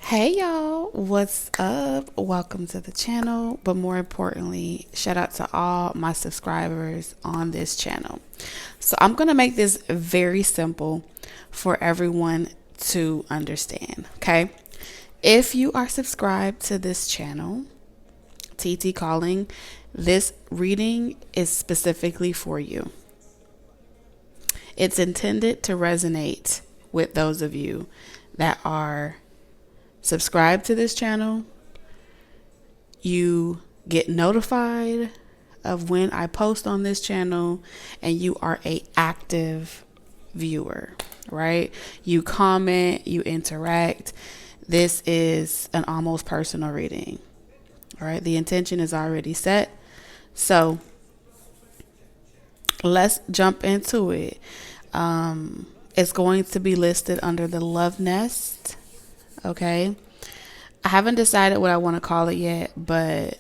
Hey y'all, what's up? Welcome to the channel, but more importantly, shout out to all my subscribers on this channel. So I'm going to make this very simple for everyone to understand, okay? If you are subscribed to this channel, ttcalling, this reading is specifically for you. It's intended to resonate with those of you that are subscribe to this channel. You get notified of when I post on this channel, and you are a active viewer, right? You comment, you interact. This is an almost personal reading. All right, the intention is already set. So let's jump into it. It's going to be listed under the love nest. Okay, I haven't decided what I want to call it yet, but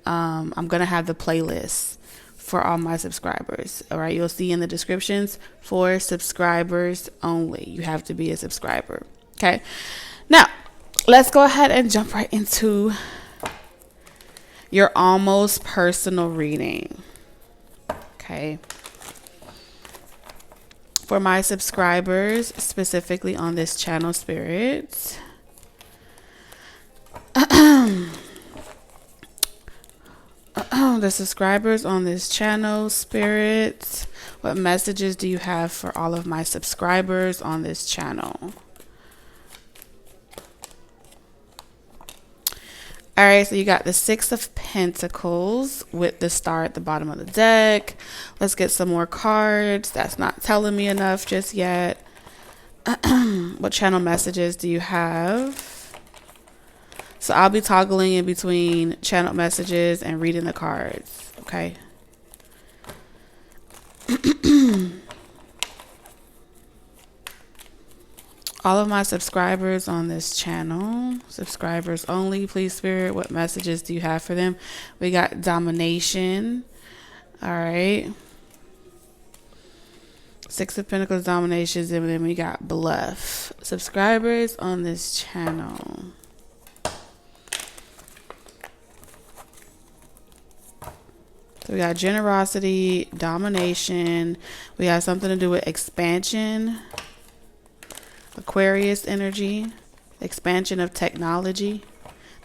I'm going to have the playlist for all my subscribers. All right, you'll see in the descriptions for subscribers only. You have to be a subscriber. Okay, now let's go ahead and jump right into your almost personal reading. Okay, for my subscribers, specifically on this channel, spirits. The subscribers on this channel, spirits, what messages do you have for all of my subscribers on this channel? All right, so you got the Six of Pentacles with the star at the bottom of the deck. Let's get some more cards. That's not telling me enough just yet. What channel messages do you have? So I'll be toggling in between channel messages and reading the cards, okay? All of my subscribers on this channel, subscribers only, please, Spirit, what messages do you have for them? We got domination, all right. Six of Pentacles, dominations, and then we got bluff. Subscribers on this channel. So we got generosity, domination. We have something to do with expansion, Aquarius energy, expansion of technology,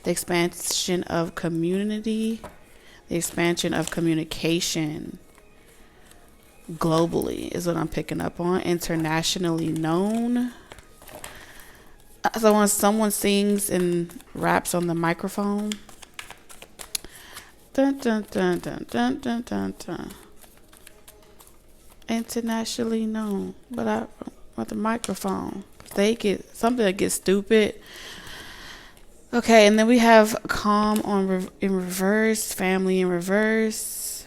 the expansion of community, the expansion of communication globally is what I'm picking up on. Internationally known. So when someone sings and raps on the microphone, dun, dun, dun, dun, dun, dun, dun, dun. Internationally known, but I want the microphone. They get something that gets stupid. Okay, and then we have calm in reverse, family in reverse.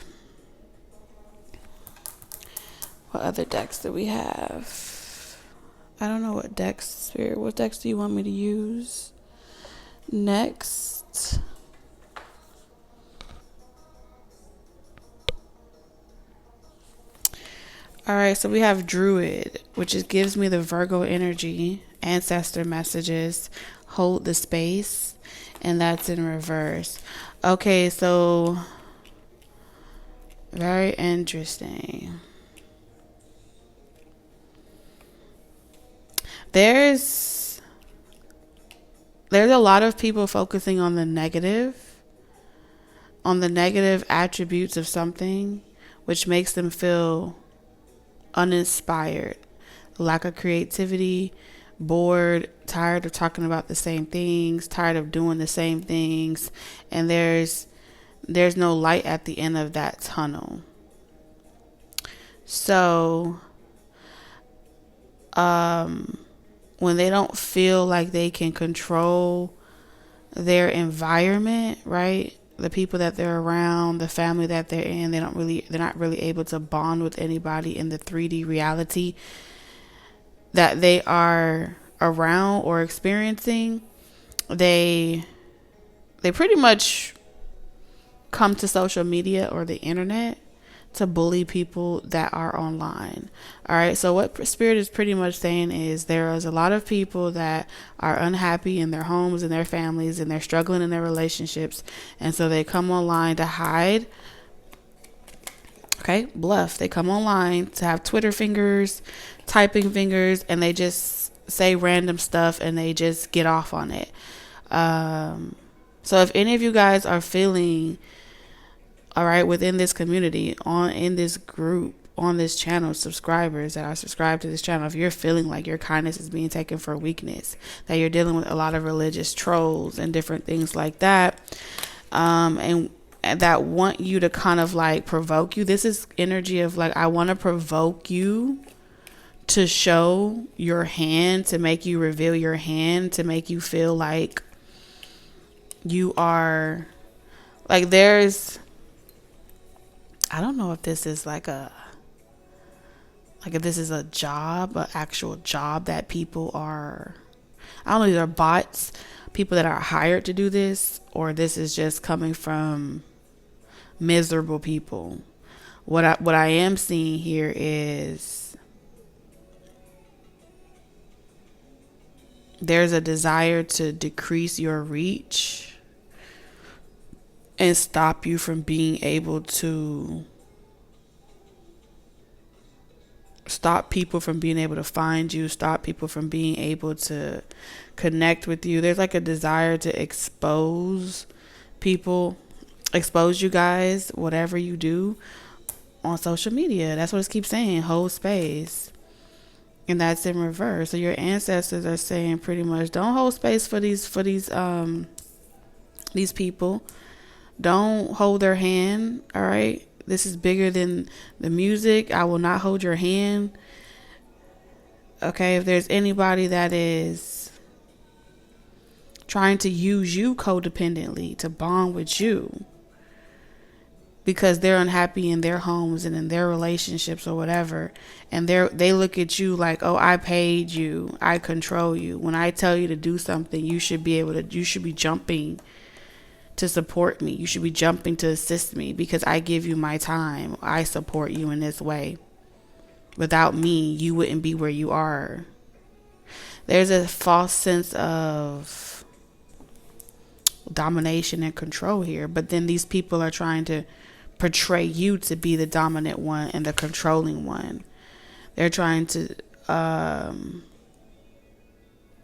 What other decks do we have? I don't know what decks, Spirit. What decks do you want me to use? Next. All right, so we have Druid, which gives me the Virgo energy, ancestor messages, hold the space, and that's in reverse. Okay, so very interesting. There's a lot of people focusing on the negative attributes of something, which makes them feel uninspired, lack of creativity, bored, tired of talking about the same things, tired of doing the same things, and there's no light at the end of that tunnel. So when they don't feel like they can control their environment, right? The people that they're around, the family that they're in, they're not really able to bond with anybody in the 3D reality that they are around or experiencing. They pretty much come to social media or the internet to bully people that are online. All right. So what Spirit is pretty much saying is there is a lot of people that are unhappy in their homes and their families, and they're struggling in their relationships. And so they come online to hide. Okay. Bluff. They come online to have Twitter fingers, typing fingers, and they just say random stuff and they just get off on it. So if any of you guys are feeling all right within this community, in this group, on this channel, subscribers that are subscribed to this channel, if you're feeling like your kindness is being taken for weakness, that you're dealing with a lot of religious trolls and different things like that, and that want you to kind of like provoke you, this is energy of like, I want to provoke you to show your hand, to make you reveal your hand, to make you feel like you are like, I don't know if this is if this is a job, an actual job that people are, I don't know, these are bots, people that are hired to do this, or this is just coming from miserable people. What I am seeing here is there's a desire to decrease your reach and stop you from being able to, stop people from being able to find you, stop people from being able to connect with you. There's like a desire to expose people, expose you guys, whatever you do on social media. That's what it keeps saying, hold space. And that's in reverse. So your ancestors are saying pretty much, don't hold space for these people. Don't hold their hand. All right. This is bigger than the music. I will not hold your hand. Okay. If there's anybody that is trying to use you codependently to bond with you because they're unhappy in their homes and in their relationships or whatever, and they look at you like, oh, I paid you, I control you. When I tell you to do something, you should be jumping to support me. You should be jumping to assist me because I give you my time. I support you in this way. Without me, you wouldn't be where you are. There's a false sense of domination and control here, but then these people are trying to portray you to be the dominant one and the controlling one. They're trying to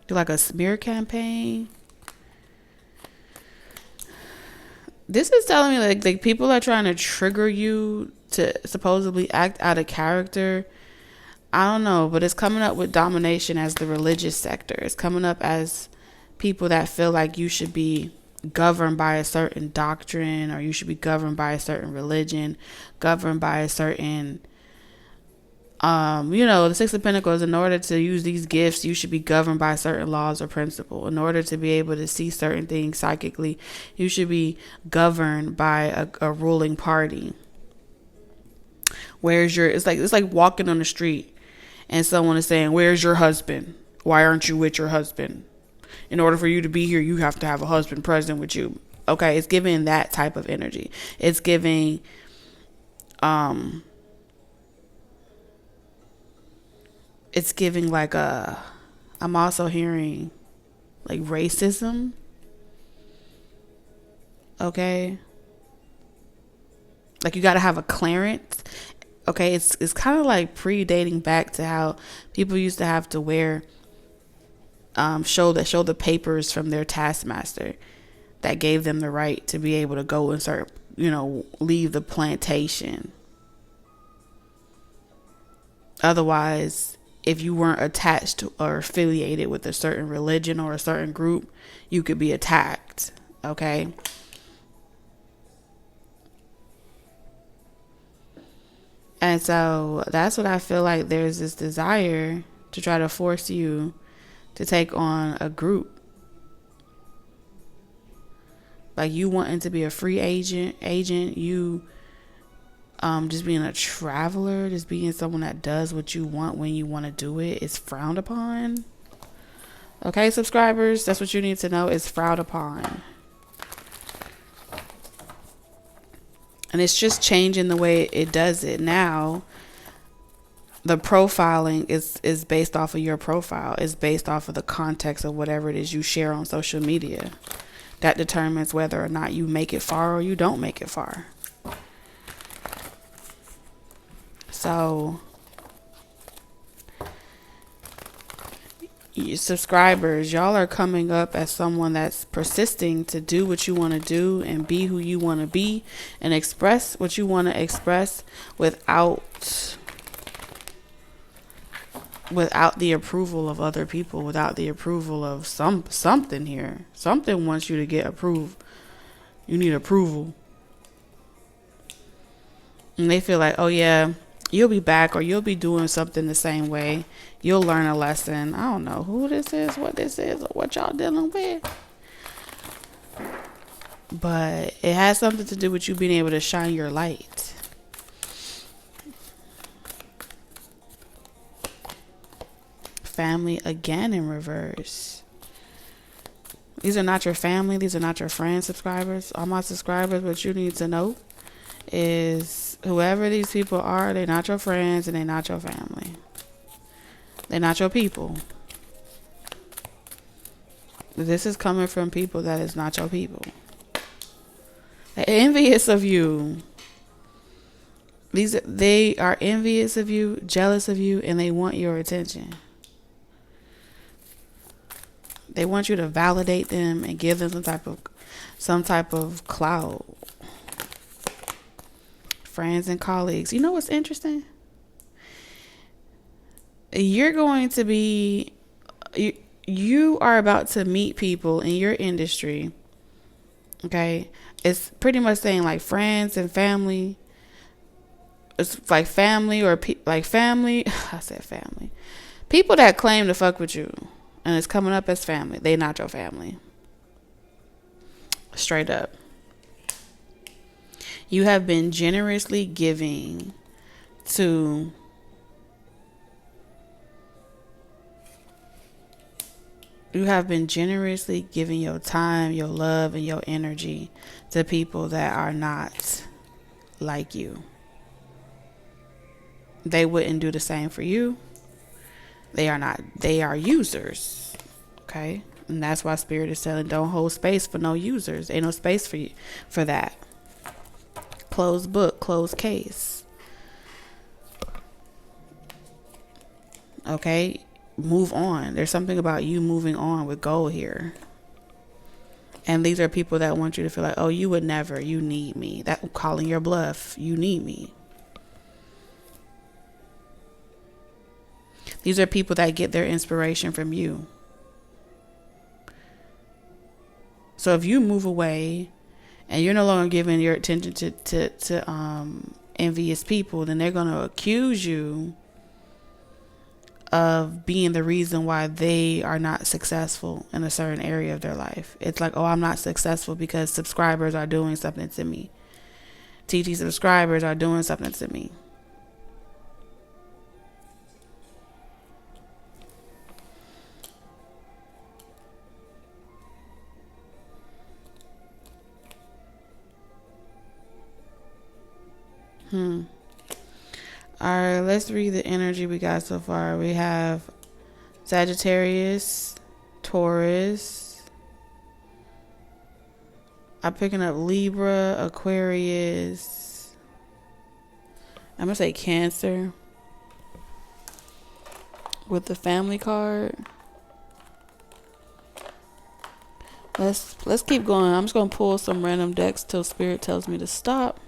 do like a smear campaign. This is telling me like people are trying to trigger you to supposedly act out of character. I don't know, but it's coming up with domination as the religious sector. It's coming up as people that feel like you should be governed by a certain doctrine, or you should be governed by a certain religion, governed by a certain the Six of Pentacles. In order to use these gifts, you should be governed by certain laws or principle. In order to be able to see certain things psychically, you should be governed by a ruling party. It's like walking on the street and someone is saying, where's your husband? Why aren't you with your husband? In order for you to be here, you have to have a husband present with you. Okay, it's giving that type of energy. It's giving like I'm also hearing like racism. Okay. Like you got to have a clearance. Okay. It's kind of like predating back to how people used to have to wear, show the papers from their taskmaster that gave them the right to be able to go and leave the plantation. Otherwise, if you weren't attached or affiliated with a certain religion or a certain group, you could be attacked. Okay. And so that's what I feel like there's this desire to try to force you to take on a group. Like you wanting to be a free agent, you just being a traveler, just being someone that does what you want when you want to do it is frowned upon. Okay, subscribers, that's what you need to know, is frowned upon. And it's just changing the way it does it now. The profiling is based off of your profile. It's based off of the context of whatever it is you share on social media. That determines whether or not you make it far or you don't make it far. So, subscribers, y'all are coming up as someone that's persisting to do what you want to do and be who you want to be and express what you want to express without the approval of other people, without the approval of something here. Something wants you to get approved. You need approval. And they feel like, oh yeah, you'll be back or you'll be doing something the same way. You'll learn a lesson. I don't know who this is, what this is, or what y'all dealing with. But it has something to do with you being able to shine your light. Family again in reverse. These are not your family. These are not your friends, subscribers. All my subscribers, what you need to know is whoever these people are, they're not your friends and they're not your family. They're not your people. This is coming from people that is not your people. They're envious of you. They are envious of you, jealous of you, and they want your attention. They want you to validate them and give them some type of clout. Friends and colleagues. You know what's interesting? You're going to be, you are about to meet people in your industry. Okay. It's pretty much saying like friends and family. It's like family or like family. I said family. People that claim to fuck with you and it's coming up as family. They not your family. Straight up. You have been generously giving to your time, your love, and your energy to people that are not like you. They wouldn't do the same for you. They are users. Okay? And that's why Spirit is telling don't hold space for no users. Ain't no space for you for that. Closed book, closed case. Okay? Move on. There's something about you moving on with goal here. And these are people that want you to feel like, oh, you would never, you need me. That calling your bluff, you need me. These are people that get their inspiration from you. So if you move away and you're no longer giving your attention to envious people, then they're going to accuse you of being the reason why they are not successful in a certain area of their life. It's like, oh, I'm not successful because subscribers are doing something to me. TT subscribers are doing something to me. Alright, let's read the energy we got so far. We have Sagittarius, Taurus. I'm picking up Libra, Aquarius. I'm going to say Cancer with the family card. Let's keep going. I'm just going to pull some random decks till Spirit tells me to stop.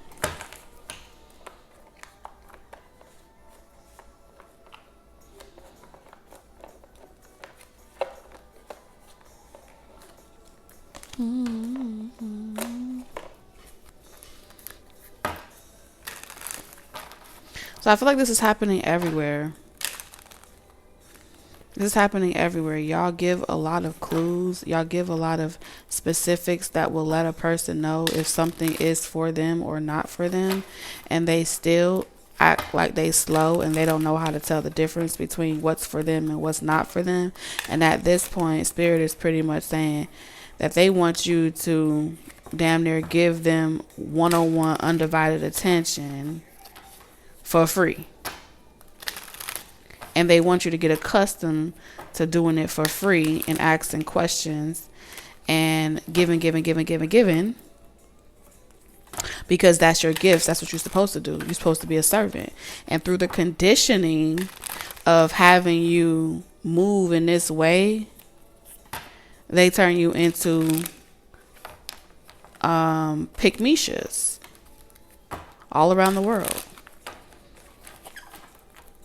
So I feel like this is happening everywhere. This is happening everywhere. Y'all give a lot of clues. Y'all give a lot of specifics that will let a person know if something is for them or not for them. And they still act like they slow and they don't know how to tell the difference between what's for them and what's not for them. And at this point, Spirit is pretty much saying that they want you to damn near give them one-on-one undivided attention for free. And they want you to get accustomed to doing it for free and asking questions and giving, because that's your gifts. That's what you're supposed to do. You're supposed to be a servant. And through the conditioning of having you move in this way, they turn you into pygmishas all around the world,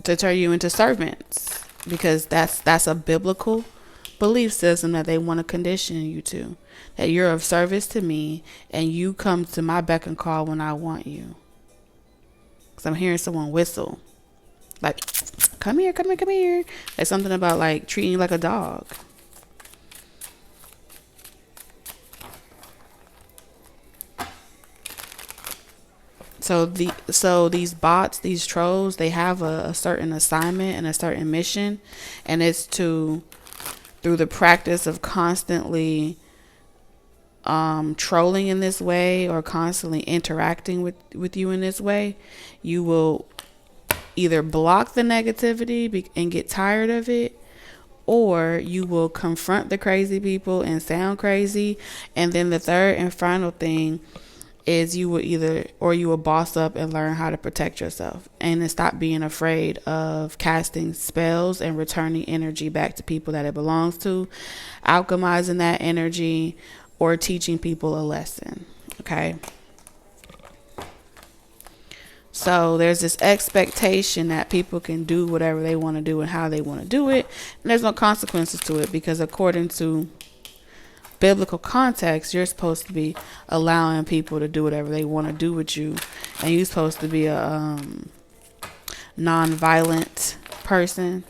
to turn you into servants, because that's a biblical belief system that they want to condition you to, that you're of service to me and you come to my beck and call when I want you. Because I'm hearing someone whistle, like, come here. There's something about like treating you like a dog. So these bots, these trolls, they have a certain assignment and a certain mission, and it's to, through the practice of constantly trolling in this way or constantly interacting with you in this way, you will either block the negativity and get tired of it, or you will confront the crazy people and sound crazy. And then the third and final thing is you will boss up and learn how to protect yourself and then stop being afraid of casting spells and returning energy back to people that it belongs to, alchemizing that energy, or teaching people a lesson. Okay. So there's this expectation that people can do whatever they want to do and how they want to do it. And there's no consequences to it, because according to biblical context, you're supposed to be allowing people to do whatever they want to do with you, and you're supposed to be a non-violent person.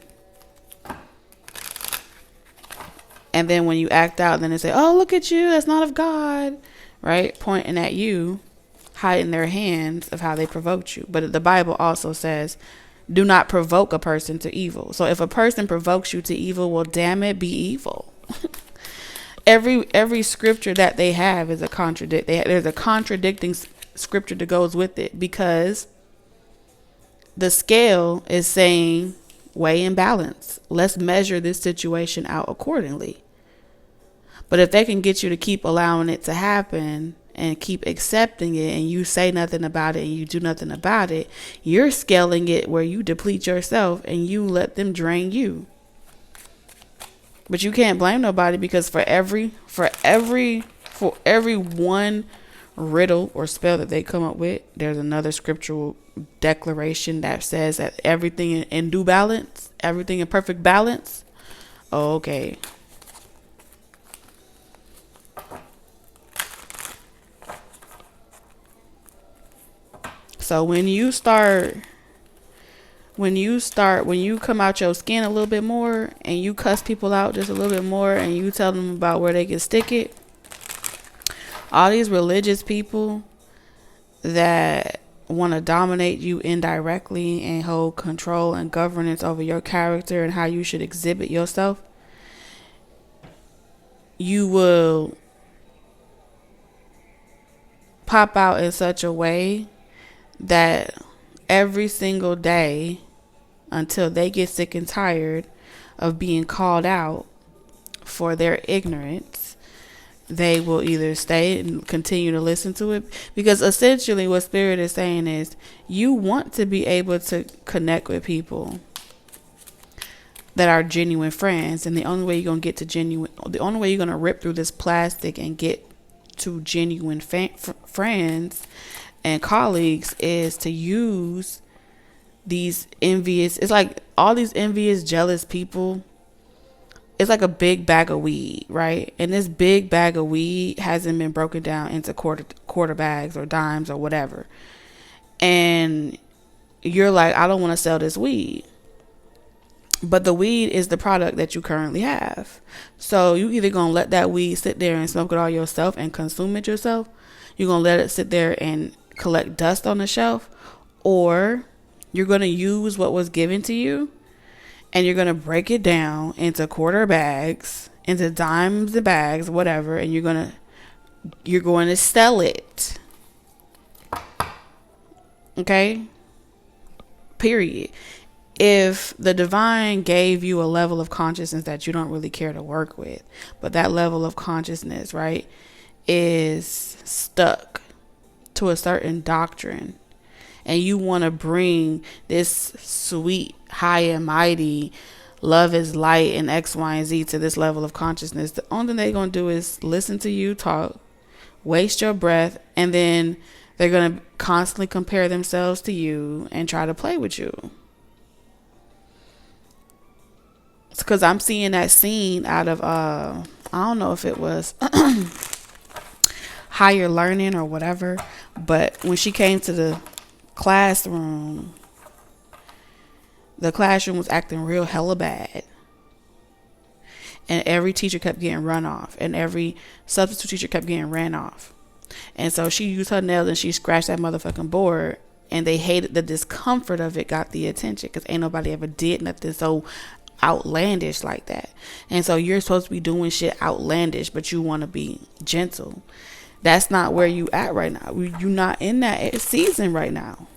And then when you act out, then they say, oh, look at you, that's not of God, right? Pointing at you, hiding their hands of how they provoked you. But the Bible also says, do not provoke a person to evil. So if a person provokes you to evil, well, damn it, be evil. Every scripture that they have is a contradict. There's a contradicting scripture that goes with it, because the scale is saying weigh and balance. Let's measure this situation out accordingly. But if they can get you to keep allowing it to happen and keep accepting it, and you say nothing about it and you do nothing about it, you're scaling it where you deplete yourself and you let them drain you. But you can't blame nobody, because for every one riddle or spell that they come up with, there's another scriptural declaration that says that everything in due balance, everything in perfect balance. Okay. So when you come out your skin a little bit more and you cuss people out just a little bit more and you tell them about where they can stick it, all these religious people that want to dominate you indirectly and hold control and governance over your character and how you should exhibit yourself, you will pop out in such a way that every single day, until they get sick and tired of being called out for their ignorance, they will either stay and continue to listen to it. Because essentially what Spirit is saying is, you want to be able to connect with people that are genuine friends, and the only way you're going to rip through this plastic and get to genuine friends and colleagues is to use these envious, it's like all these envious, jealous people. It's like a big bag of weed, right? And this big bag of weed hasn't been broken down into quarter bags or dimes or whatever. And you're like, I don't want to sell this weed. But the weed is the product that you currently have. So you either going to let that weed sit there and smoke it all yourself and consume it yourself. You're going to let it sit there and collect dust on the shelf, or you're going to use what was given to you and you're going to break it down into quarter bags into dimes and bags, whatever, and you're going to sell it. Okay? Period. If the divine gave you a level of consciousness that you don't really care to work with, but that level of consciousness, right, is stuck to a certain doctrine, and you want to bring this sweet, high and mighty love is light and X, Y, and Z to this level of consciousness, the only thing they're going to do is listen to you talk, waste your breath, and then they're going to constantly compare themselves to you and try to play with you. It's because I'm seeing that scene out of, I don't know if it was higher learning or whatever, but when she came to the classroom was acting real hella bad. And every teacher kept getting run off. And every substitute teacher kept getting ran off. And so she used her nails and she scratched that motherfucking board. And they hated the discomfort of it, got the attention. Because ain't nobody ever did nothing so outlandish like that. And so you're supposed to be doing shit outlandish, but you want to be gentle. That's not where you at right now. You're not in that season right now.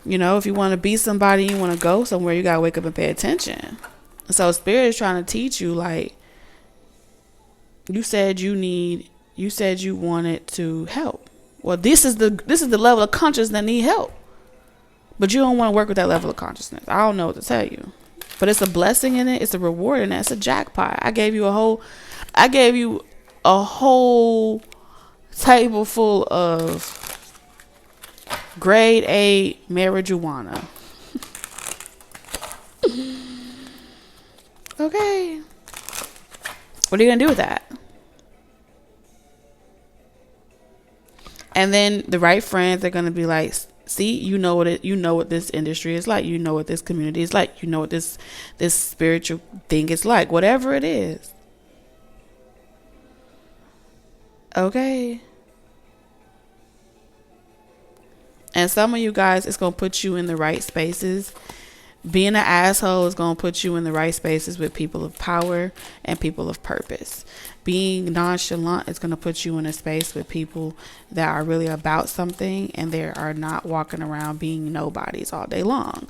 You know, if you want to be somebody, you want to go somewhere, you got to wake up and pay attention. So Spirit is trying to teach you, like, you said you wanted to help. Well, this is the level of consciousness that need help. But you don't want to work with that level of consciousness. I don't know what to tell you. But it's a blessing in it. It's a reward in it. It's a jackpot. I gave you a whole table full of grade A marijuana. Okay. What are you going to do with that? And then the right friends are going to be like, see, you know what this industry is like. You know what this community is like. You know what this spiritual thing is like. Whatever it is. Okay. And some of you guys, it's going to put you in the right spaces. Being an asshole is going to put you in the right spaces with people of power and people of purpose. Being nonchalant is going to put you in a space with people that are really about something and they are not walking around being nobodies all day long.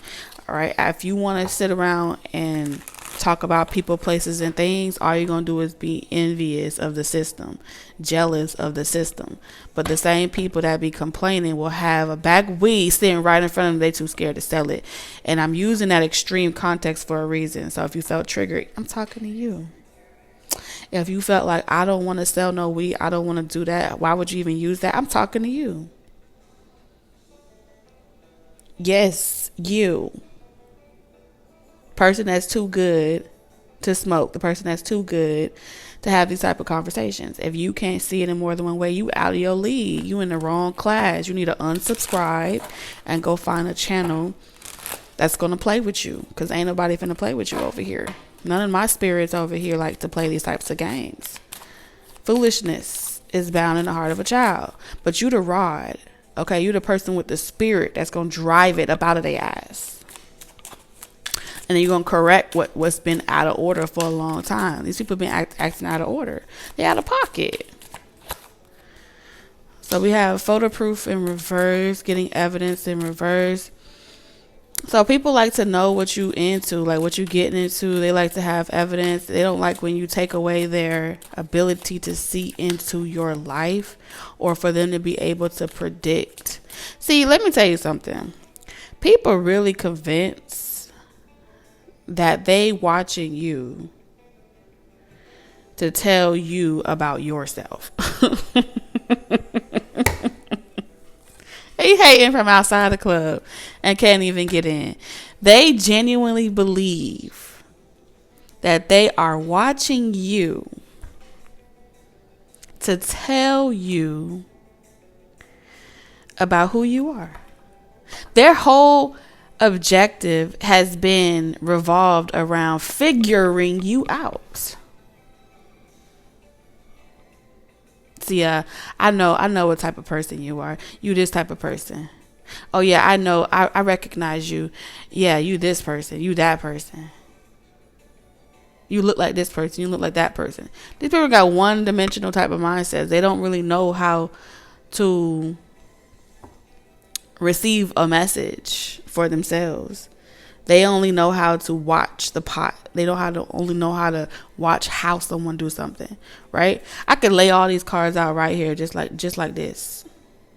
All right. If you want to sit around and talk about people, places, and things, all you're going to do is be envious of the system, jealous of the system. But the same people that be complaining will have a bag of weed sitting right in front of them. They too scared to sell it. And I'm using that extreme context for a reason. So if you felt triggered, I'm talking to you. If you felt like, I don't want to sell no weed, I don't want to do that, why would you even use that? I'm talking to you. Yes, you. Person that's too good to smoke, the person that's too good to have these type of conversations. If you can't see it in more than one way, you out of your league. You in the wrong class. You need to unsubscribe and go find a channel that's going to play with you, because ain't nobody finna play with you over here. None of my spirits over here like to play these types of games. Foolishness is bound in the heart of a child. But you the rod. Okay, you the person with the spirit that's going to drive it up out of their ass. And then you're going to correct what's been out of order for a long time. These people have been acting out of order. They're out of pocket. So we have photo proof in reverse, getting evidence in reverse. So people like to know what you into, like what you getting into. They like to have evidence. They don't like when you take away their ability to see into your life or for them to be able to predict. See, let me tell you something. People really convinced that they watching you to tell you about yourself. He hating from outside the club and can't even get in. They genuinely believe that they are watching you to tell you about who you are. Their whole objective has been revolved around figuring you out. See, I know what type of person you are. You this type of person. Oh yeah, I know. I recognize you. Yeah, you this person. You that person. You look like this person. You look like that person. These people got one-dimensional type of mindsets. They don't really know how to receive a message for themselves. They only know how to watch the pot. They only know how to watch how someone do something, right? I could lay all these cards out right here, just like this.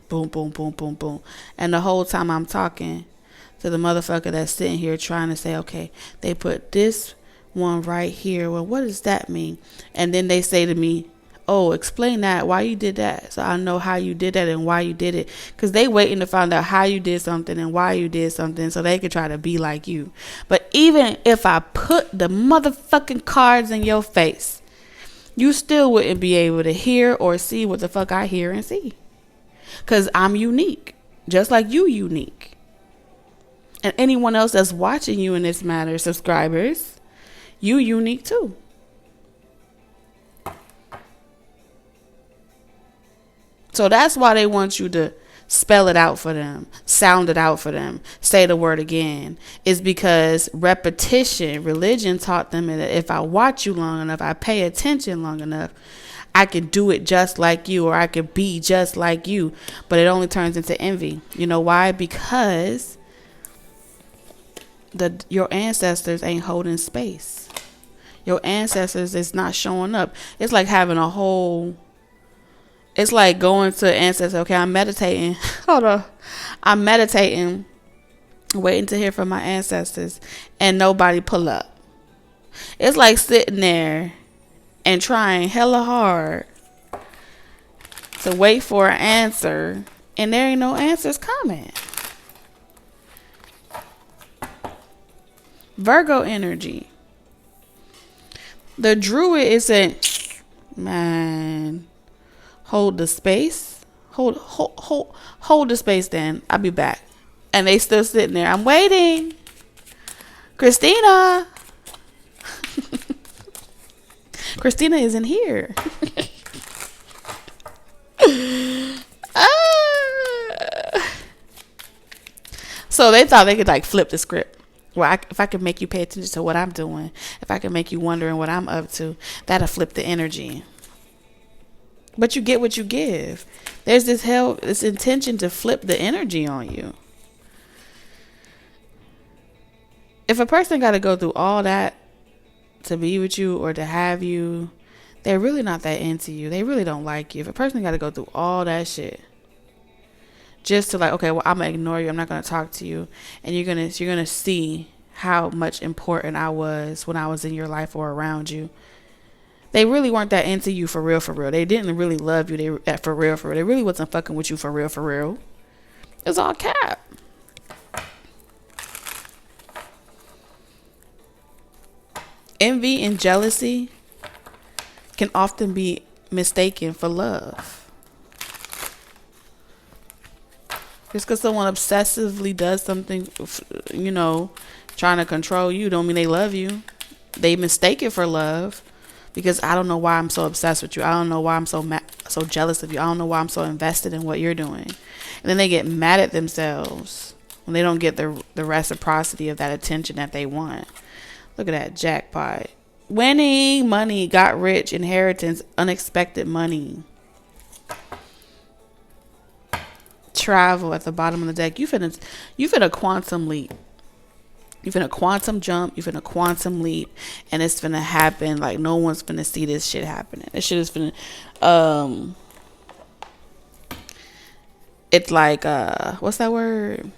Boom, boom, boom, boom, boom. And the whole time I'm talking to the motherfucker that's sitting here trying to say, okay, they put this one right here. Well, what does that mean? And then they say to me, oh, explain that, why you did that, so I know how you did that and why you did it. Because they waiting to find out how you did something and why you did something so they could try to be like you. But even if I put the motherfucking cards in your face, you still wouldn't be able to hear or see what the fuck I hear and see. Because I'm unique, just like you unique. And anyone else that's watching you in this matter, subscribers, you unique too. So that's why they want you to spell it out for them, sound it out for them, say the word again. Is because repetition, religion taught them that if I watch you long enough, I pay attention long enough, I could do it just like you, or I could be just like you. But it only turns into envy. You know why? Because your ancestors ain't holding space. Your ancestors is not showing up. It's like having a whole... It's like going to ancestors. Okay, I'm meditating. Hold on. I'm meditating, waiting to hear from my ancestors, and nobody pull up. It's like sitting there and trying hella hard to wait for an answer, and there ain't no answers coming. Virgo energy. The druid is saying, man, hold the space. Hold the space, then. I'll be back. And they still sitting there. I'm waiting. Christina. Christina isn't here. So they thought they could like flip the script. Well, if I could make you pay attention to what I'm doing, if I could make you wondering what I'm up to, that'll flip the energy. But you get what you give. There's this intention to flip the energy on you. If a person got to go through all that to be with you or to have you, they're really not that into you. They really don't like you. If a person got to go through all that shit just to like, okay, well, I'm gonna ignore you, I'm not gonna talk to you, and you're gonna see how much important I was when I was in your life or around you. They really weren't that into you for real, for real. They didn't really love you. For real, for real. They really wasn't fucking with you for real, for real. It's all cap. Envy and jealousy can often be mistaken for love. Just because someone obsessively does something, trying to control you, don't mean they love you. They mistake it for love. Because I don't know why I'm so obsessed with you. I don't know why I'm so jealous of you. I don't know why I'm so invested in what you're doing. And then they get mad at themselves when they don't get the reciprocity of that attention that they want. Look at that jackpot. Winning, money, got rich, inheritance, unexpected money. Travel at the bottom of the deck. You finna quantum leap. You finna quantum jump. You finna quantum leap, and it's finna happen. Like no one's finna see this shit happening. This shit is finna. It's like what's that word?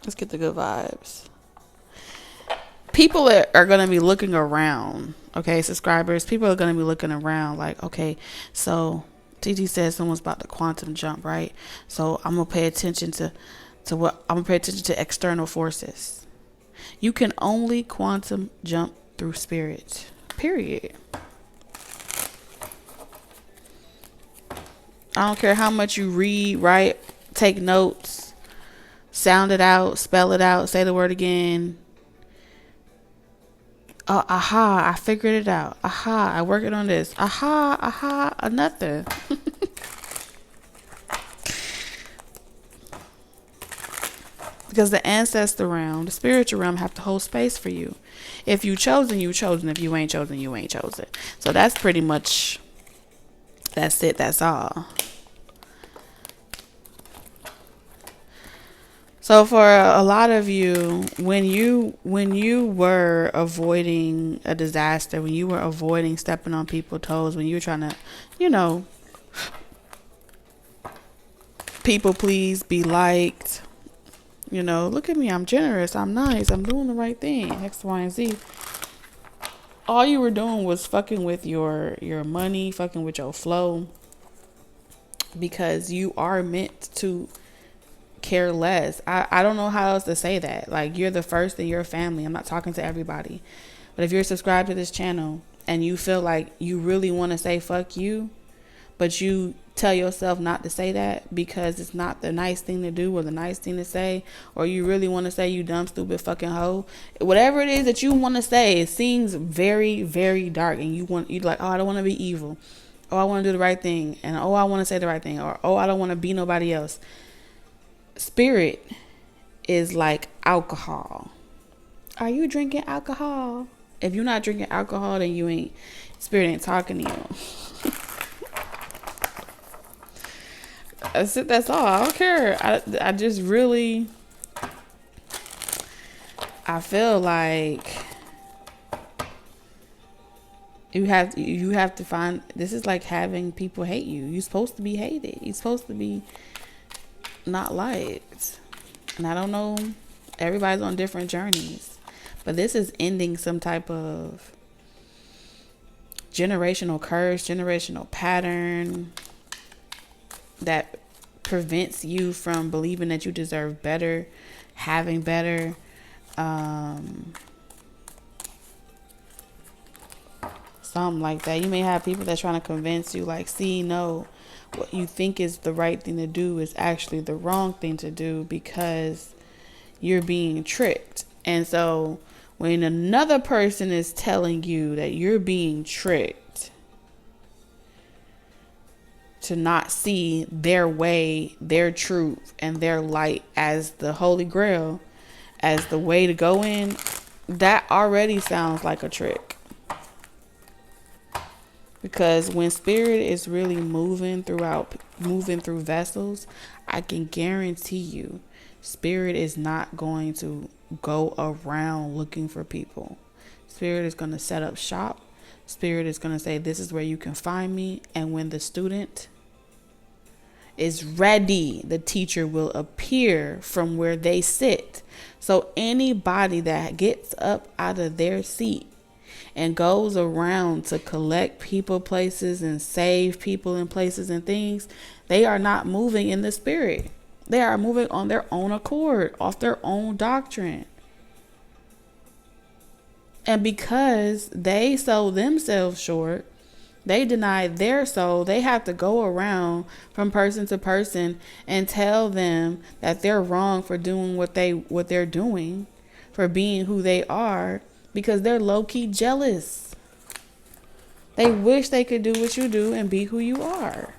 Let's get the good vibes. People are gonna be looking around. Okay, subscribers. People are gonna be looking around. Like, okay, so TT says someone's about to quantum jump, right? So I'm gonna pay attention to external forces. You can only quantum jump through spirit. Period. I don't care how much you read, write, take notes, sound it out, spell it out, say the word again. I figured it out. I working on this. Nothing. Because the ancestor realm, the spiritual realm, have to hold space for you. If you chosen, you chosen. If you ain't chosen, you ain't chosen. So that's pretty much, that's it. That's all. So for a lot of you, when you were avoiding a disaster, when you were avoiding stepping on people's toes, when you were trying to, you know, people please, be liked, you know, look at me, I'm generous, I'm nice, I'm doing the right thing, X, Y, and Z. All you were doing was fucking with your money, fucking with your flow, because you are meant to care less. I don't know how else to say that. Like, you're the first in your family. I'm not talking to everybody, but if you're subscribed to this channel and you feel like you really want to say fuck you, but you tell yourself not to say that because it's not the nice thing to do or the nice thing to say, or you really want to say you dumb, stupid fucking hoe, whatever it is that you want to say, it seems very, very dark, and you're like, oh, I don't want to be evil, oh, I want to do the right thing, and oh, I want to say the right thing, or oh, I don't want to be nobody else. Spirit is like alcohol. Are you drinking alcohol? If you're not drinking alcohol, then spirit ain't talking to you. That's all. I don't care. I just really, I feel like you have to find, this is like having people hate you. You're supposed to be hated. You're supposed to be not liked. And I don't know, everybody's on different journeys, but this is ending some type of generational curse, generational pattern that prevents you from believing that you deserve better, having better. Something like that. You may have people that's trying to convince you, like, see, no, what you think is the right thing to do is actually the wrong thing to do because you're being tricked. And so when another person is telling you that you're being tricked to not see their way, their truth, and their light as the Holy Grail, as the way to go in, that already sounds like a trick. Because when spirit is really moving through vessels, I can guarantee you, spirit is not going to go around looking for people. Spirit is going to set up shop. Spirit is going to say, this is where you can find me. And when the student is ready, the teacher will appear from where they sit. So anybody that gets up out of their seat and goes around to collect people, places, and save people in places and things, they are not moving in the spirit. They are moving on their own accord, off their own doctrine. And because they sold themselves short, they denied their soul, they have to go around from person to person and tell them that they're wrong for doing what they're doing, for being who they are, because they're low-key jealous. They wish they could do what you do and be who you are.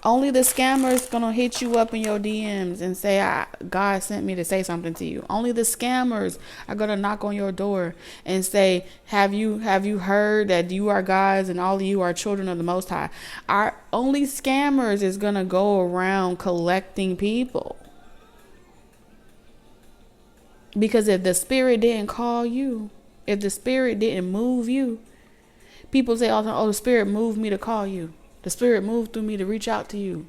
Only the scammers gonna hit you up in your DMs and say, God sent me to say something to you. Only the scammers are gonna knock on your door and say, have you heard that you are gods and all of you are children of the Most High? Our only scammers is gonna go around collecting people. Because if the spirit didn't call you, if the spirit didn't move you, people say all the time, oh, the spirit moved me to call you. The spirit moved through me to reach out to you.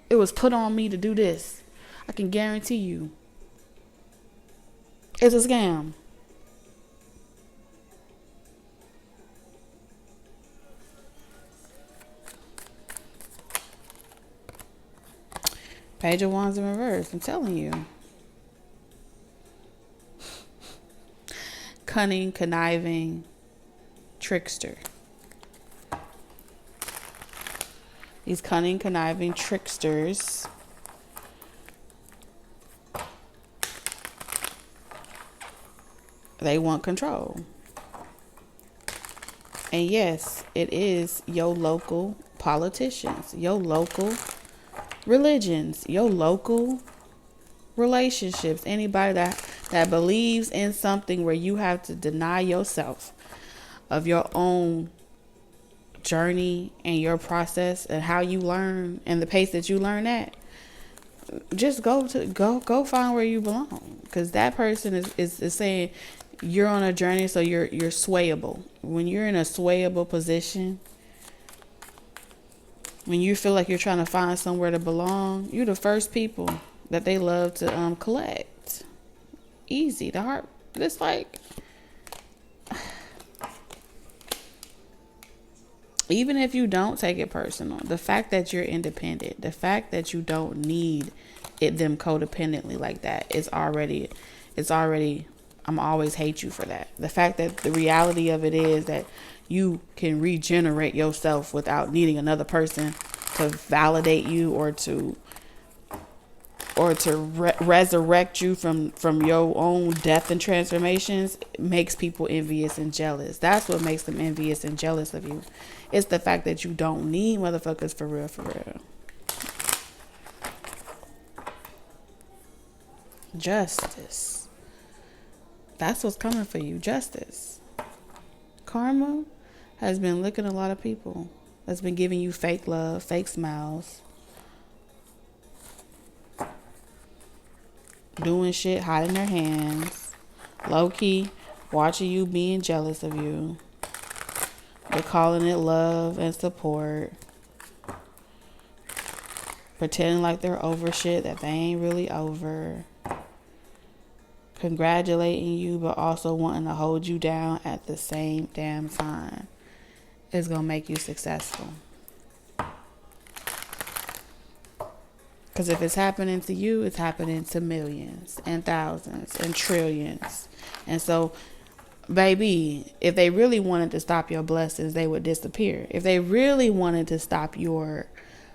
It was put on me to do this. I can guarantee you, it's a scam. Page of Wands in reverse. I'm telling you. Cunning, conniving, trickster. These cunning, conniving tricksters they want control. And yes, it is your local politicians, your local religions, your local relationships, anybody that believes in something where you have to deny yourself of your own journey and your process and how you learn and the pace that you learn at, just go find where you belong, because that person is saying you're on a journey, so you're swayable. When you're in a swayable position, when you feel like you're trying to find somewhere to belong, you're the first people that they love to collect. Easy, the heart. It's like, even if you don't take it personal, the fact that you're independent, the fact that you don't need them codependently like that, it's already, I'm always hate you for that. The fact that the reality of it is that you can regenerate yourself without needing another person to validate you or to resurrect you from your own death and transformations makes people envious and jealous. That's what makes them envious and jealous of you. It's the fact that you don't need motherfuckers for real, for real. Justice. That's what's coming for you. Justice. Karma has been licking a lot of people. That's been giving you fake love, fake smiles, doing shit, hiding their hands, low key, watching you, being jealous of you. They're calling it love and support, pretending like they're over shit that they ain't really over, congratulating you but also wanting to hold you down at the same damn time. Is gonna make you successful. Because if it's happening to you, it's happening to millions and thousands and trillions. And so, baby, if they really wanted to stop your blessings, they would disappear. If they really wanted to stop your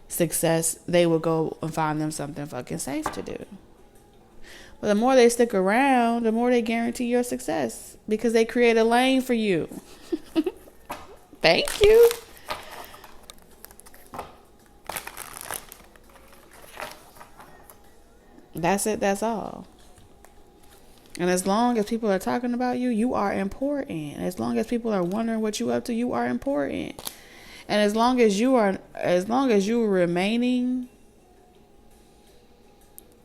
success, they would go and find them something fucking safe to do. But the more they stick around, the more they guarantee your success, because they create a lane for you. Thank you. That's it. That's all. And as long as people are talking about you, you are important. As long as people are wondering what you up to, you are important. And as long as you are remaining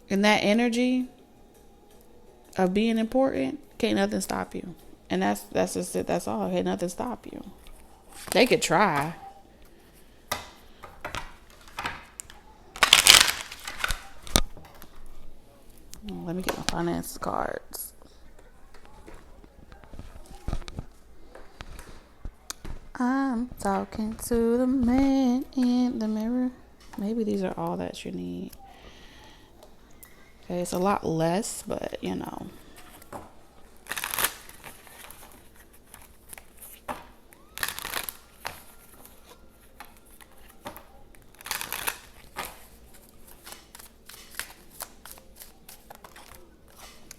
in that energy of being important, can't nothing stop you. And that's just it. That's all. Can't nothing stop you. They could try. Let me get my finance cards. I'm talking to the man in the mirror. Maybe these are all that you need. Okay, it's a lot less, but you know.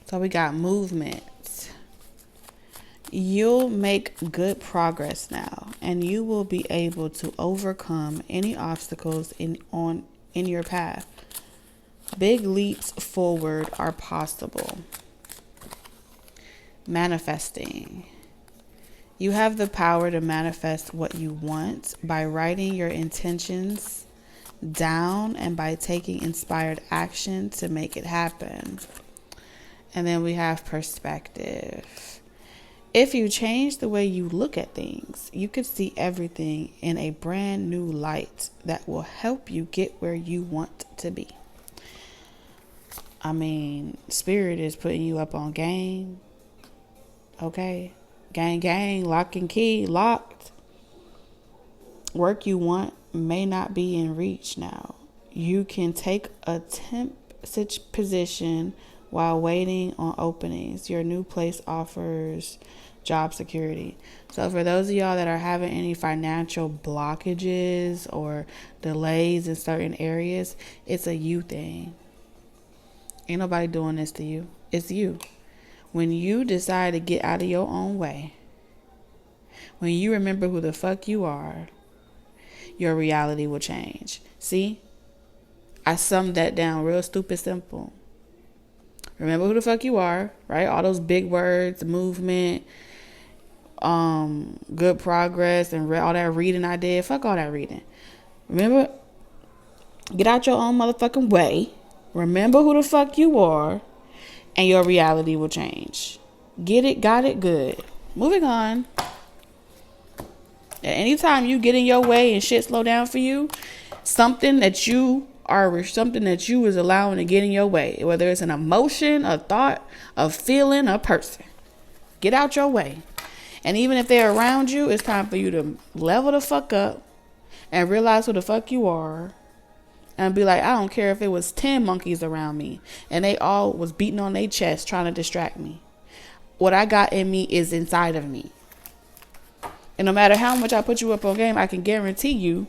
So we got movement. You'll make good progress now, and you will be able to overcome any obstacles in your path. Big leaps forward are possible. Manifesting. You have the power to manifest what you want by writing your intentions down and by taking inspired action to make it happen. And then we have perspective. If you change the way you look at things, you could see everything in a brand new light that will help you get where you want to be. I mean, Spirit is putting you up on game. Okay? Gang, lock and key, locked. Work you want may not be in reach now. You can take a temp position while waiting on openings. Your new place offers job security. So for those of y'all that are having any financial blockages or delays in certain areas, it's a you thing. Ain't nobody doing this to you. It's you. When you decide to get out of your own way, when you remember who the fuck you are, your reality will change. See? I summed that down real stupid simple. Remember who the fuck you are, right? All those big words, movement, good progress, and all that reading I did. Fuck all that reading. Remember, get out your own motherfucking way. Remember who the fuck you are, and your reality will change. Get it, got it, good. Moving on. At any time you get in your way and shit slow down for you, something that you is allowing to get in your way, whether it's an emotion, a thought, a feeling, a person. Get out your way. And even if they're around you, it's time for you to level the fuck up and realize who the fuck you are. And be like, I don't care if it was 10 monkeys around me and they all was beating on their chest trying to distract me. What I got in me is inside of me. And no matter how much I put you up on game, I can guarantee you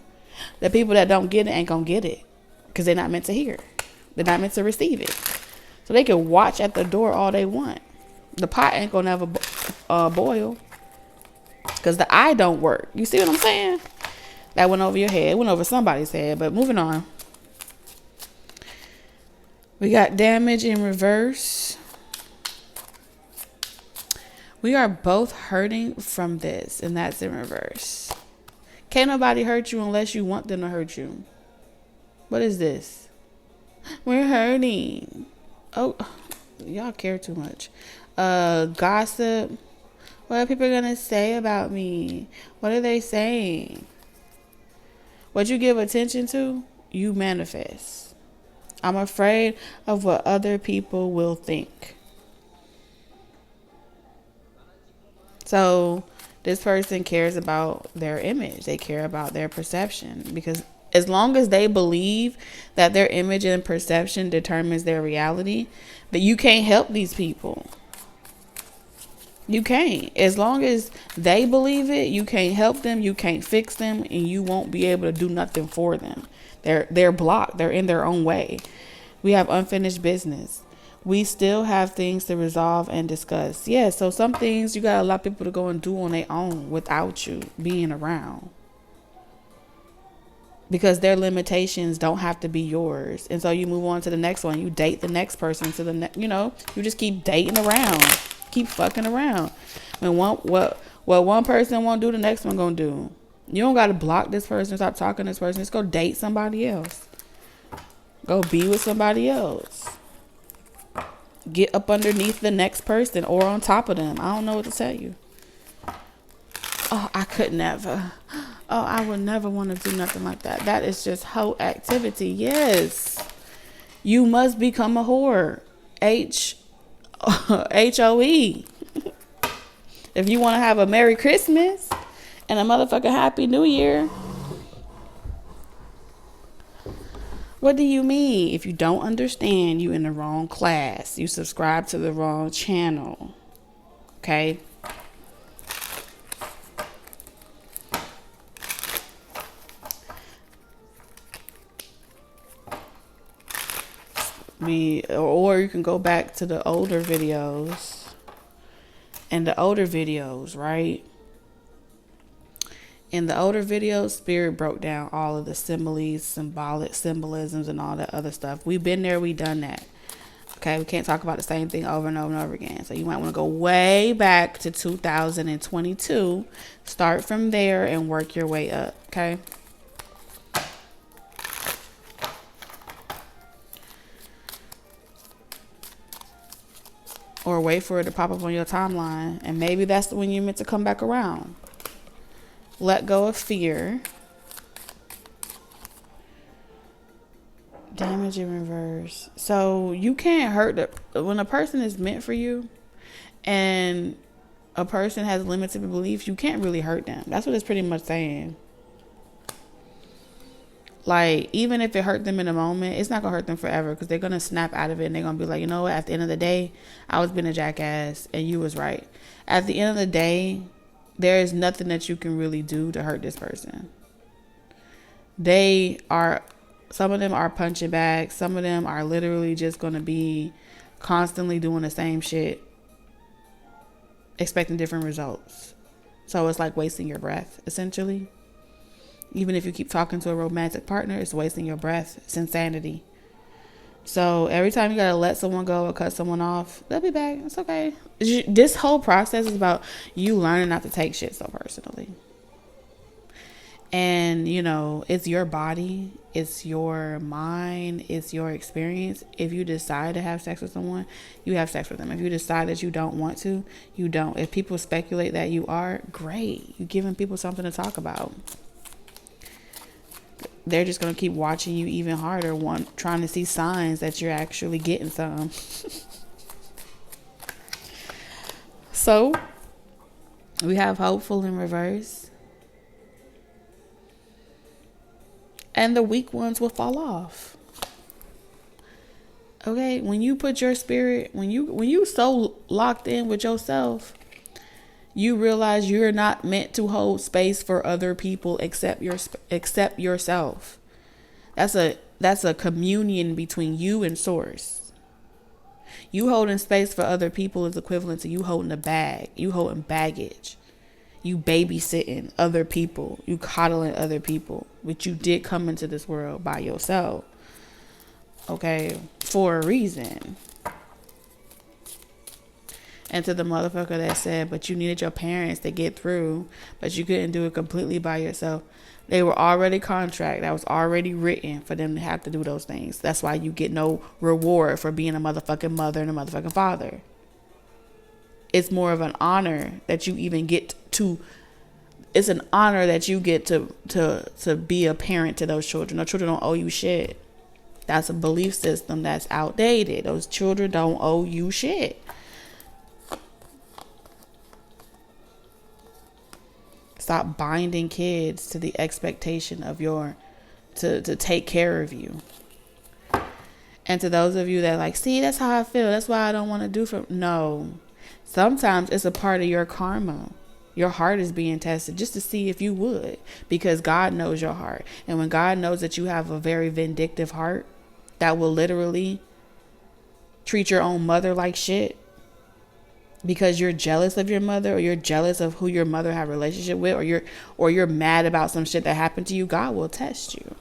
that people that don't get it ain't gonna get it. Because they're not meant to hear. They're not meant to receive it. So they can watch at the door all they want. The pot ain't gonna never boil. Because the eye don't work. You see what I'm saying? That went over your head. It went over somebody's head. But moving on. We got damage in reverse. We are both hurting from this. And that's in reverse. Can't nobody hurt you unless you want them to hurt you. What is this? We're hurting. Oh, y'all care too much. Gossip. What are people gonna say about me? What are they saying? What you give attention to, you manifest. I'm afraid of what other people will think. So this person cares about their image. They care about their perception. Because as long as they believe that their image and perception determines their reality, but you can't help these people. You can't. As long as they believe it, you can't help them, you can't fix them, and you won't be able to do nothing for them. They're blocked. They're in their own way. We have unfinished business. We still have things to resolve and discuss. Yeah, so some things you got to allow people to go and do on their own without you being around. Because their limitations don't have to be yours. And so you move on to the next one. You date the next person to the next, you just keep dating around. Keep fucking around. When what one person won't do, the next one gonna do. You don't gotta block this person, stop talking to this person. Just go date somebody else. Go be with somebody else. Get up underneath the next person or on top of them. I don't know what to tell you. Oh, I could never. Oh, I would never want to do nothing like that. That is just hoe activity. Yes. You must become a whore. HOE. If you want to have a Merry Christmas and a motherfucking Happy New Year. What do you mean? If you don't understand, you in the wrong class. You subscribe to the wrong channel. Okay? Or you can go back to the older videos. And the older videos, right? In the older videos, Spirit broke down all of the similes, symbolic symbolisms, and all that other stuff. We've been there, we done that. Okay, we can't talk about the same thing over and over and over again. So you might want to go way back to 2022. Start from there and work your way up, okay? Or wait for it to pop up on your timeline. And maybe that's when you're meant to come back around. Let go of fear. Damage in reverse. So you can't hurt when a person is meant for you and a person has limited beliefs, you can't really hurt them. That's what it's pretty much saying. Like, even if it hurt them in a moment, it's not going to hurt them forever because they're going to snap out of it and they're going to be like, you know what? At the end of the day, I was being a jackass and you was right. At the end of the day, there is nothing that you can really do to hurt this person. Some of them are punching bags. Some of them are literally just going to be constantly doing the same shit, expecting different results. So it's like wasting your breath, essentially. Even if you keep talking to a romantic partner, it's wasting your breath. It's insanity. So every time you gotta let someone go or cut someone off, they'll be back. It's okay. This whole process is about you learning not to take shit so personally. And, you know, it's your body, it's your mind, it's your experience. If you decide to have sex with someone, you have sex with them. If you decide that you don't want to, you don't. If people speculate that you are, great. You're giving people something to talk about. They're just going to keep watching you even harder, trying to see signs that you're actually getting some. So, we have hopeful in reverse. And the weak ones will fall off. Okay, when you put your spirit, when you so locked in with yourself, you realize you're not meant to hold space for other people except yourself. That's a communion between you and source. You holding space for other people is equivalent to you holding a bag. You holding baggage. You babysitting other people. You coddling other people. But you did come into this world by yourself. Okay? For a reason. And to the motherfucker that said, but you needed your parents to get through, but you couldn't do it completely by yourself. They were already contract. That was already written for them to have to do those things. That's why you get no reward for being a motherfucking mother and a motherfucking father. It's more of an honor that you even get to. It's an honor that you get to be a parent to those children. Those children don't owe you shit. That's a belief system that's outdated. Those children don't owe you shit. Stop binding kids to the expectation of to take care of you. And to those of you that like, see, that's how I feel. That's why I don't want to do no. Sometimes it's a part of your karma. Your heart is being tested just to see if you would, because God knows your heart. And when God knows that you have a very vindictive heart that will literally treat your own mother like shit because you're jealous of your mother, or you're jealous of who your mother had a relationship with, or you're mad about some shit that happened to you, God will test you.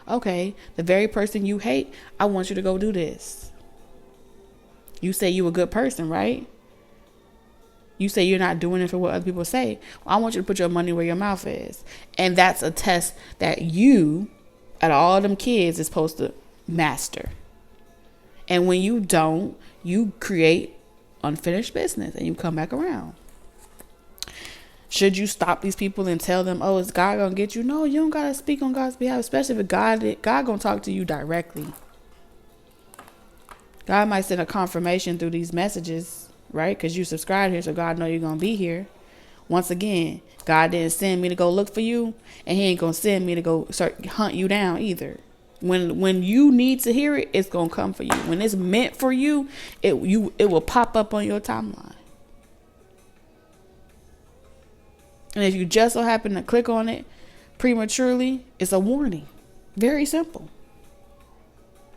Okay, the very person you hate, I want you to go do this. You say you a good person, right? You say you're not doing it for what other people say. Well, I want you to put your money where your mouth is. And that's a test that you, out of all them kids, is supposed to master. And when you don't, you create unfinished business and you come back around. Should you stop these people and tell them, oh, is God going to get you? No, you don't got to speak on God's behalf, especially if God going to talk to you directly. God might send a confirmation through these messages, right? Because you subscribed here, so God know you're going to be here. Once again, God didn't send me to go look for you, and he ain't going to send me to go start hunt you down either. When you need to hear it, it's going to come for you. When it's meant for you, it will pop up on your timeline. And if you just so happen to click on it prematurely, it's a warning. Very simple.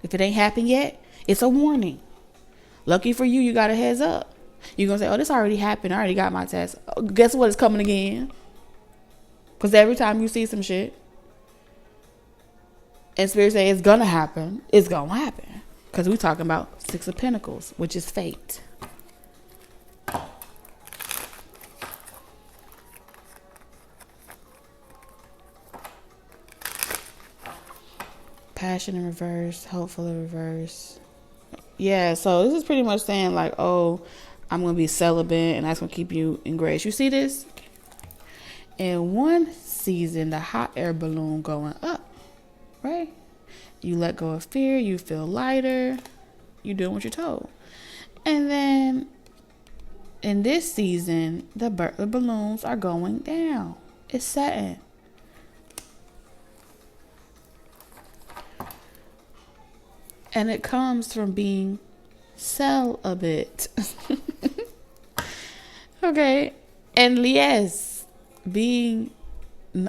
If it ain't happened yet, it's a warning. Lucky for you, you got a heads up. You're going to say, oh, this already happened. I already got my test. Oh, guess what? It's coming again. Because every time you see some shit, and Spirit say it's going to happen, it's going to happen. Because we're talking about 6 of Pentacles, which is fate. Passion in reverse, hopeful in reverse. Yeah, so this is pretty much saying like, oh, I'm going to be celibate and that's going to keep you in grace. You see this? In one season, the hot air balloon going up, right? You let go of fear. You feel lighter. You're doing what you're told. And then in this season, the balloons are going down. It's setting. And it comes from being celibate. Okay. And yes,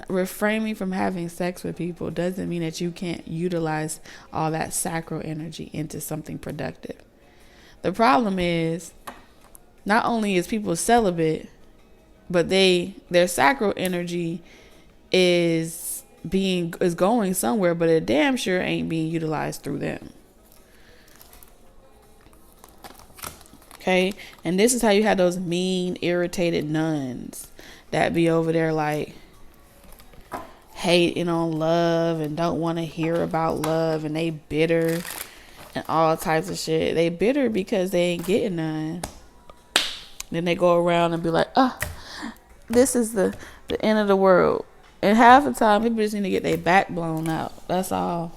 refraining from having sex with people doesn't mean that you can't utilize all that sacral energy into something productive. The problem is, not only is people celibate, but their sacral energy is going somewhere, but it damn sure ain't being utilized through them. Okay, and this is how you have those mean, irritated nuns that be over there like hating on love and don't want to hear about love, and they bitter and all types of shit. They bitter because they ain't getting none. Then they go around and be like, oh, this is the end of the world. And half the time, people just need to get their back blown out. That's all.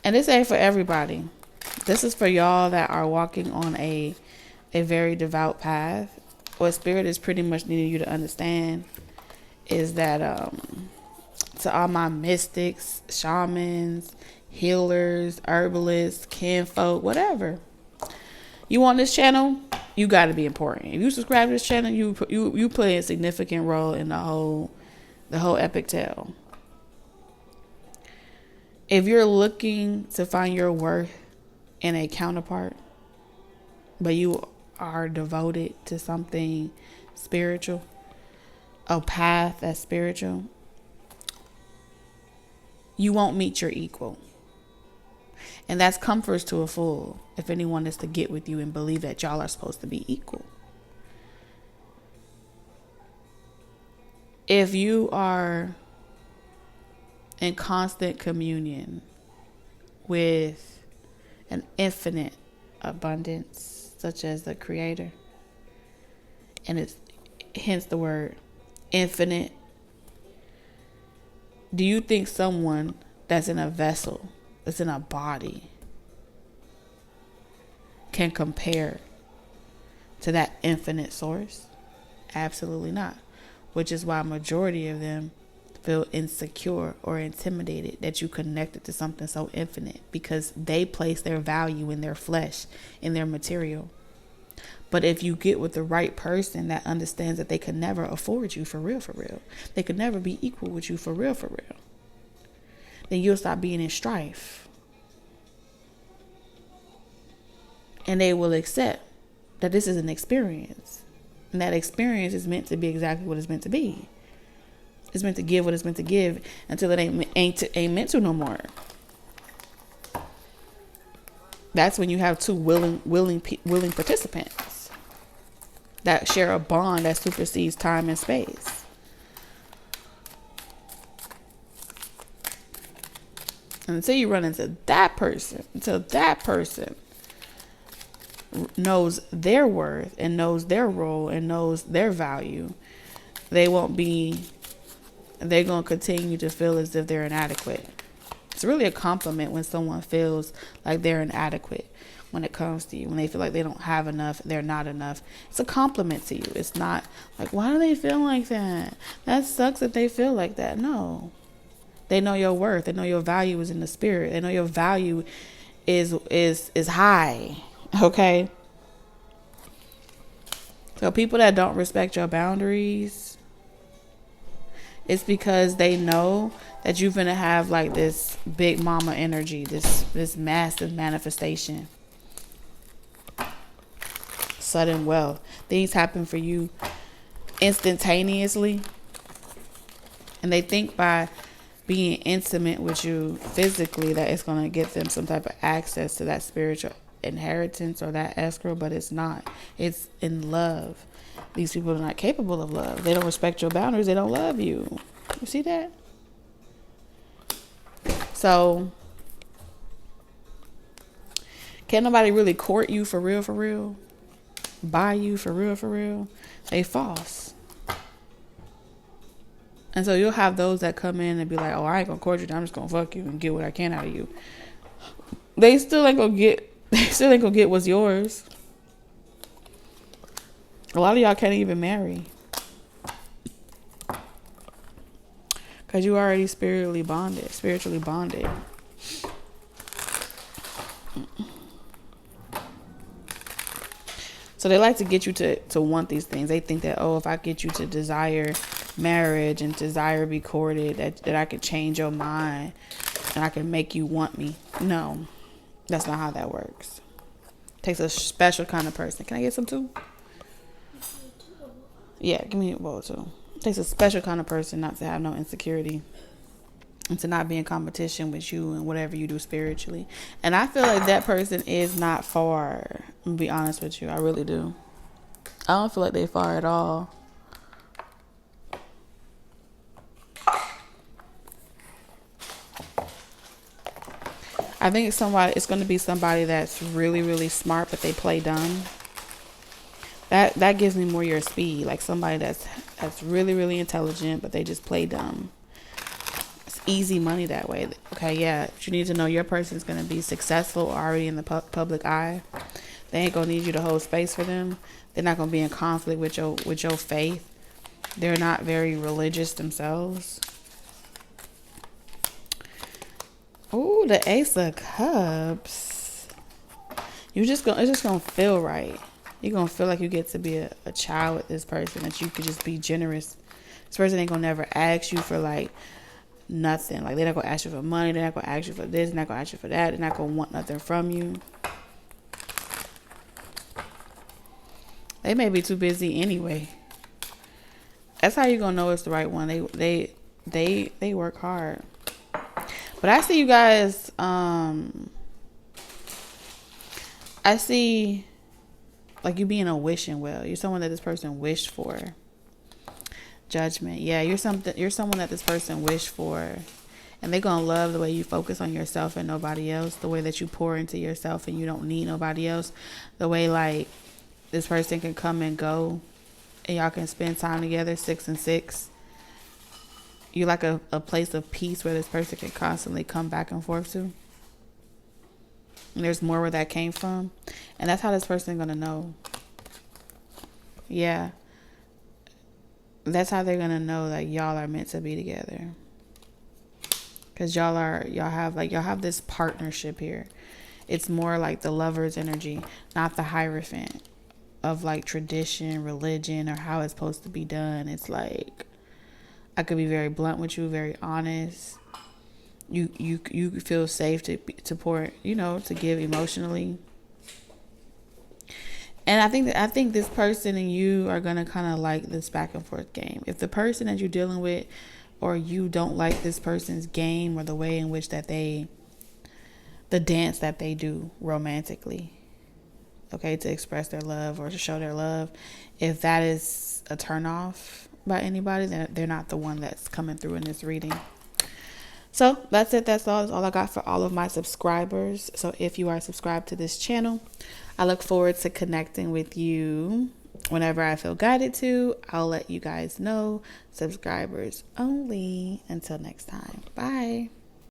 And this ain't for everybody. This is for y'all that are walking on a very devout path. What Spirit is pretty much needing you to understand is that to all my mystics, shamans, healers, herbalists, kinfolk, whatever. You on this channel, you got to be important. If you subscribe to this channel, you play a significant role in the whole epic tale. If you're looking to find your worth in a counterpart, but you are devoted to something spiritual, a path that's spiritual, you won't meet your equal. And that's comforts to a fool if anyone is to get with you and believe that y'all are supposed to be equal. If you are in constant communion with an infinite abundance, such as the Creator, and it's hence the word infinite, do you think someone that's in a vessel, that's in a body, can compare to that infinite source? Absolutely not. Which is why a majority of them feel insecure or intimidated that you connected to something so infinite, because they place their value in their flesh, in their material. But if you get with the right person that understands that they could never afford you for real, they could never be equal with you for real, then you'll stop being in strife. And they will accept that this is an experience. And that experience is meant to be exactly what it's meant to be. It's meant to give what it's meant to give until it ain't meant to no more. That's when you have two willing participants that share a bond that supersedes time and space. And until you run into that person, until that person knows their worth and knows their role and knows their value, they're going to continue to feel as if they're inadequate. It's really a compliment when someone feels like they're inadequate when it comes to you. When they feel like they don't have enough, they're not enough. It's a compliment to you. It's not like, why do they feel like that? That sucks that they feel like that. No. They know your worth. They know your value is in the spirit. They know your value is high. Okay? So people that don't respect your boundaries, it's because they know that you're going to have like this big mama energy, this massive manifestation. Sudden wealth. Things happen for you instantaneously. And they think by being intimate with you physically that it's going to get them some type of access to that spiritual inheritance or that escrow, but it's not. It's in love. These people are not capable of love. They don't respect your boundaries. They don't love you. You see that? So, can't nobody really court you for real? Buy you for real? They false. And so you'll have those that come in and be like, oh, I ain't gonna court you. I'm just gonna fuck you and get what I can out of you. They still ain't gonna get what's yours. A lot of y'all can't even marry. Because you already spiritually bonded. So they like to get you to want these things. They think that, oh, if I get you to desire marriage and desire be courted, that I could change your mind and I can make you want me. No, that's not how that works. It takes a special kind of person. Can I get some too? Yeah, give me a bowl too. It takes a special kind of person not to have no insecurity and to not be in competition with you and whatever you do spiritually. And I feel like that person is not far. I'm gonna be honest with you. I really do. I don't feel like they far at all. I think it's going to be somebody that's really, really smart, but they play dumb. That gives me more your speed. Like somebody that's really, really intelligent, but they just play dumb. It's easy money that way. Okay, yeah. But you need to know your person's going to be successful already in the public eye. They ain't going to need you to hold space for them. They're not going to be in conflict with your faith. They're not very religious themselves. Oh, the Ace of Cups. It's just gonna feel right. You're gonna feel like you get to be a child with this person, that you could just be generous. This person ain't gonna never ask you for like nothing. Like they're not gonna ask you for money, they're not gonna ask you for this, they're not gonna ask you for that, they're not gonna want nothing from you. They may be too busy anyway. That's how you're gonna know it's the right one. They work hard. But I see you guys, I see like you being a wishing well. You're someone that this person wished for. Judgment. Yeah, you're someone that this person wished for. And they're going to love the way you focus on yourself and nobody else. The way that you pour into yourself and you don't need nobody else. The way like this person can come and go and y'all can spend time together 6 and 6. You're like a place of peace where this person can constantly come back and forth to. And there's more where that came from. And that's how this person is going to know. Yeah. That's how they're going to know that y'all are meant to be together. Because y'all have this partnership here. It's more like the lover's energy, not the Hierophant of like tradition, religion, or how it's supposed to be done. It's like, I could be very blunt with you, very honest. You feel safe to pour, to give emotionally. And I think this person and you are gonna kind of like this back and forth game. If the person that you're dealing with, or you don't like this person's game or the way in which that the dance that they do romantically, okay, to express their love or to show their love, if that is a turnoff by anybody, then they're not the one that's coming through in this reading. So that's it. That's all I got for all of my subscribers. So if you are subscribed to this channel, I look forward to connecting with you whenever I feel guided to. I'll let you guys know. Subscribers only. Until next time. Bye.